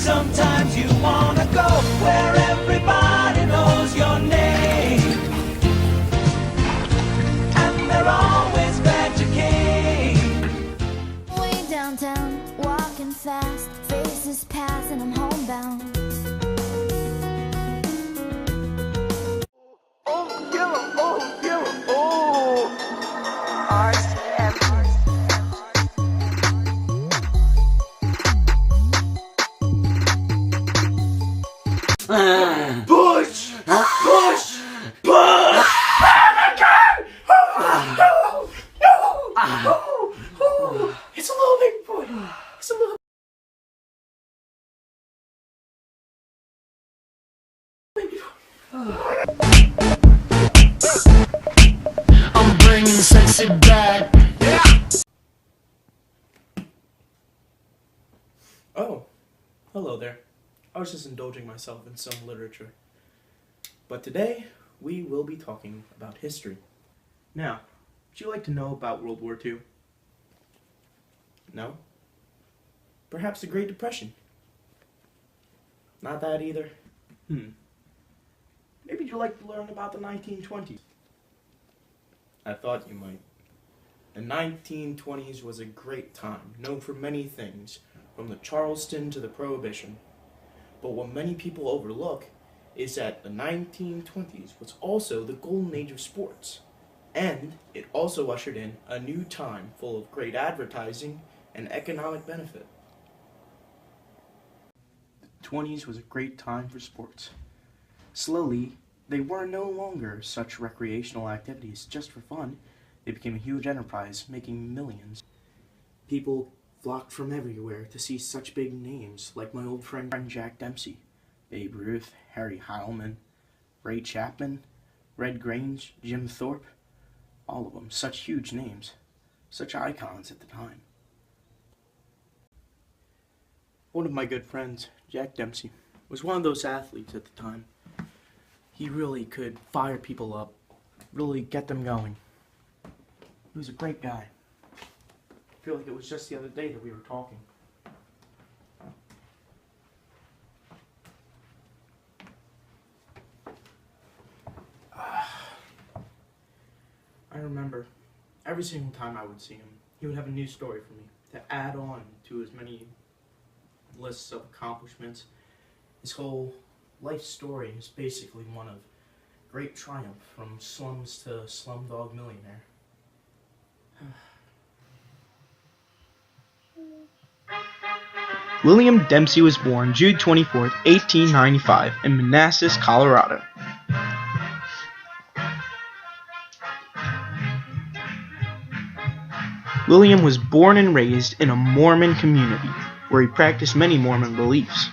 Sometimes you wanna go where everybody knows your name, and they're always glad you came. Way downtown, walking fast, faces pass and I'm homebound. Push! Push! Push! It's a little big boy. It's a little baby boy. I'm bringing sexy back. Oh, hello there. I was just indulging myself in some literature. But today, we will be talking about history. Now, would you like to know about World War II? No? Perhaps the Great Depression? Not that either? Maybe you'd like to learn about the 1920s? I thought you might. The 1920s was a great time, known for many things, from the Charleston to the Prohibition. But what many people overlook is that the 1920s was also the golden age of sports, and it also ushered in a new time full of great advertising and economic benefit. The 20s was a great time for sports. Slowly, they were no longer such recreational activities just for fun. They became a huge enterprise, making millions. People flocked from everywhere to see such big names like my old friend Jack Dempsey, Babe Ruth, Harry Heilman, Ray Chapman, Red Grange, Jim Thorpe, all of them such huge names, such icons at the time. One of my good friends, Jack Dempsey, was one of those athletes at the time. He really could fire people up, really get them going. He was a great guy. I feel like it was just the other day that we were talking. I remember every single time I would see him, he would have a new story for me to add on to his many lists of accomplishments. His whole life story is basically one of great triumph, from slums to slumdog millionaire. William Dempsey was born June 24th, 1895 in Manassas, Colorado. William was born and raised in a Mormon community where he practiced many Mormon beliefs.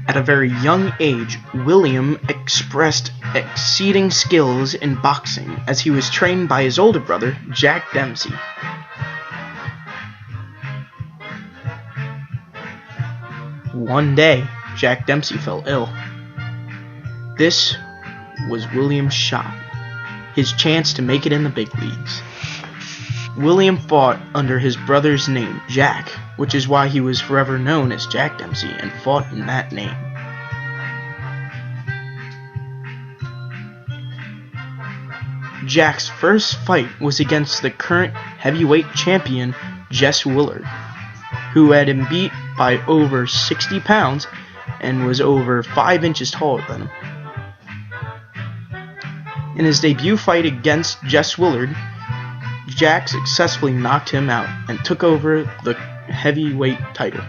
At a very young age, William expressed exceeding skills in boxing as he was trained by his older brother, Jack Dempsey. One day, Jack Dempsey fell ill. This was William's shot, his chance to make it in the big leagues. William fought under his brother's name, Jack, which is why he was forever known as Jack Dempsey and fought in that name. Jack's first fight was against the current heavyweight champion, Jess Willard, who had him beat by over 60 pounds and was over 5 inches taller than him. In his debut fight against Jess Willard, Jack successfully knocked him out and took over the heavyweight title.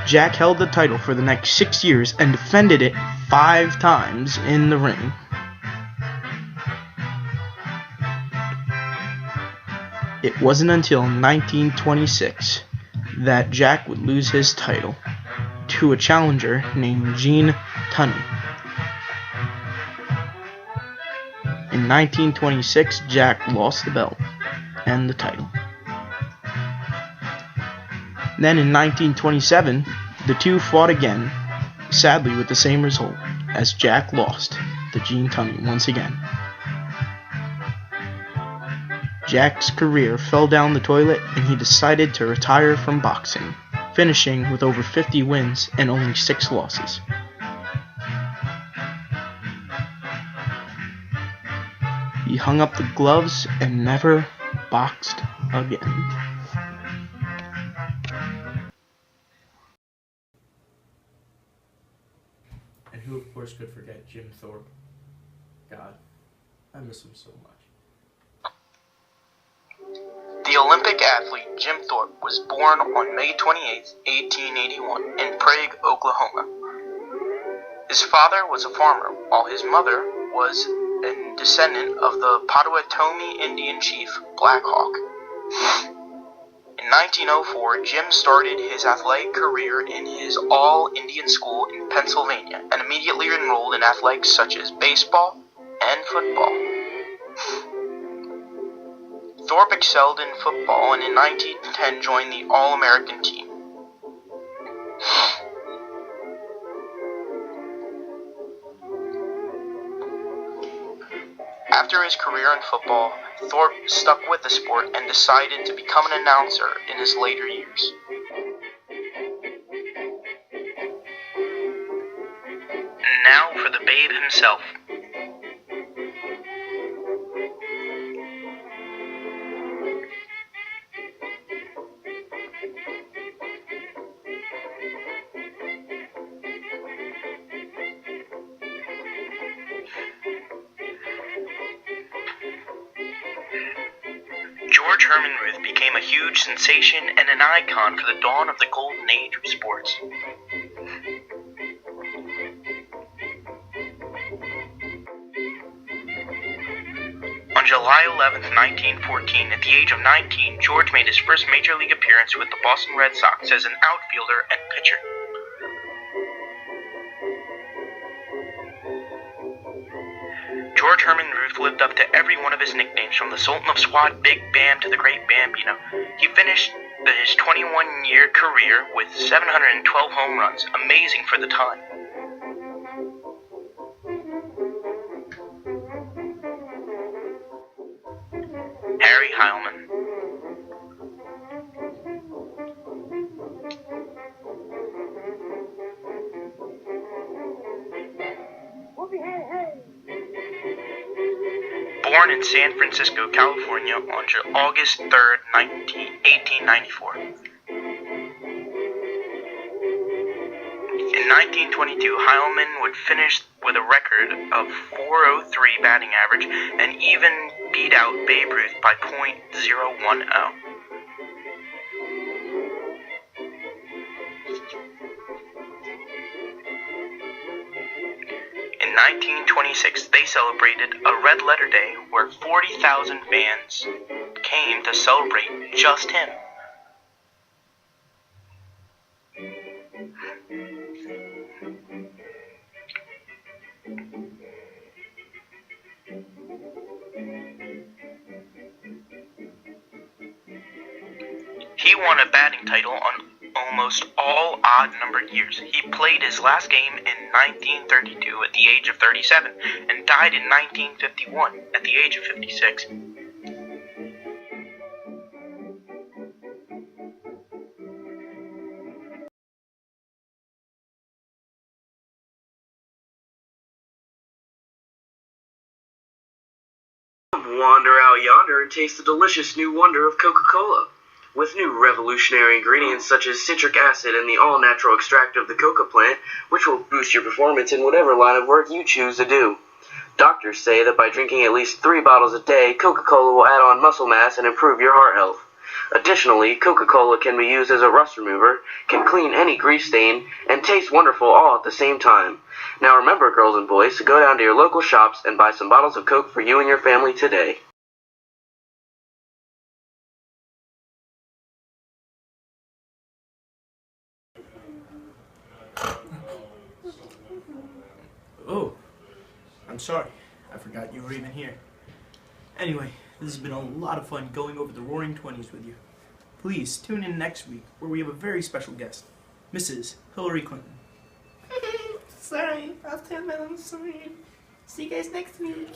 Jack held the title for the next 6 years and defended it 5 times in the ring. It wasn't until 1926 that Jack would lose his title to a challenger named Gene Tunney. In 1926, Jack lost the belt and the title. Then in 1927, the two fought again, sadly with the same result, as Jack lost to Gene Tunney once again. Jack's career fell down the toilet and he decided to retire from boxing, finishing with over 50 wins and only 6 losses. He hung up the gloves and never boxed again. And who, of course, could forget Jim Thorpe? God, I miss him so much. The Olympic athlete Jim Thorpe was born on May 28, 1881, in Prague, Oklahoma. His father was a farmer, while his mother was a descendant of the Potawatomi Indian chief Black Hawk. In 1904, Jim started his athletic career in his all-Indian school in Pennsylvania and immediately enrolled in athletics such as baseball and football. Thorpe excelled in football and in 1910 joined the All-American team. After his career in football, Thorpe stuck with the sport and decided to become an announcer in his later years. And now for the babe himself. George Herman Ruth became a huge sensation and an icon for the dawn of the golden age of sports. On July 11, 1914, at the age of 19, George made his first major league appearance with the Boston Red Sox as an outfielder and pitcher. George Herman Ruth lived up to every one of his nicknames, from the Sultan of Swat, Big Bam, to the Great Bambino. He finished his 21-year career with 712 home runs, amazing for the time. Harry Heilman. Born in San Francisco, California on August 3, 1894. In 1922, Heilman would finish with a record of .403 batting average and even beat out Babe Ruth by .010. In 1926, they celebrated a Red Letter Day where 40,000 fans came to celebrate just him. He won a batting title on almost all odd-numbered years. He played his last game in 1932 at the age of 37 and died in 1951 at the age of 56. Wander out yonder and taste the delicious new wonder of Coca-Cola. With new revolutionary ingredients such as citric acid and the all-natural extract of the coca plant, which will boost your performance in whatever line of work you choose to do. Doctors say that by drinking at least 3 bottles a day, Coca-Cola will add on muscle mass and improve your heart health. Additionally, Coca-Cola can be used as a rust remover, can clean any grease stain, and tastes wonderful all at the same time. Now remember, girls and boys, to go down to your local shops and buy some bottles of Coke for you and your family today. Oh, I'm sorry. I forgot you were even here. Anyway, this has been a lot of fun going over the Roaring Twenties with you. Please tune in next week where we have a very special guest, Mrs. Hillary Clinton. Sorry, I'll tell them. Sorry. See you guys next week.